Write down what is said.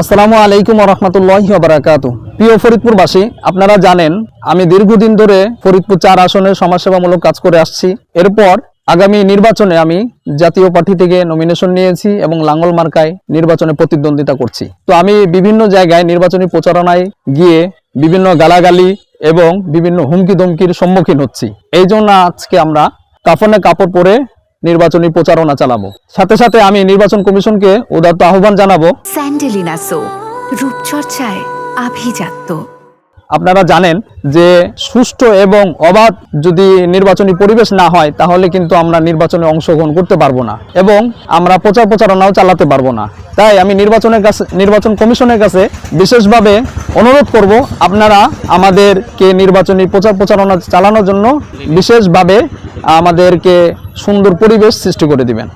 আসসালামু আলাইকুম ওয়া রাহমাতুল্লাহি ওয়া বারাকাতুহু। প্রিয় ফরিদপুরবাসী, আপনারা জানেন আমি দীর্ঘদিন ধরে ফরিদপুর 4 আসনে সমাজসেবামূলক কাজ করে আসছি। এরপর আগামী নির্বাচনে আমি জাতীয় পার্টি থেকে নমিনেশন নিয়েছি এবং লাঙ্গল মার্কায় নির্বাচনে প্রতিদ্বন্দ্বিতা করছি। তো আমি বিভিন্ন জায়গায় নির্বাচনী প্রচারণায় গিয়ে বিভিন্ন গালাগালি এবং বিভিন্ন হুমকি ধমকির সম্মুখীন হচ্ছি। এই জন্য আজকে আমরা কাফনে কাপড় পরে নির্বাচনী প্রচারণা চালাবো। সাথে সাথে আমি নির্বাচন কমিশনকে উদাত্ত আহ্বান জানাবো, স্যান্ডেলিনা সো রূপচর্চায় আভিজাত্য। আপনারা জানেন যে সুষ্ঠু এবং অবাধ যদি নির্বাচনী পরিবেশ না হয় তাহলে কিন্তু আমরা নির্বাচনে অংশগ্রহণ করতে পারবো না এবং আমরা প্রচারণাও চালাতে পারবো না। তাই আমি নির্বাচন কমিশনের কাছে বিশেষভাবে অনুরোধ করব, আপনারা আমাদেরকে নির্বাচনী প্রচারণা চালানোর জন্য বিশেষভাবে আমাদেরকে সুন্দর পরিবেশ সৃষ্টি করে দিবেন।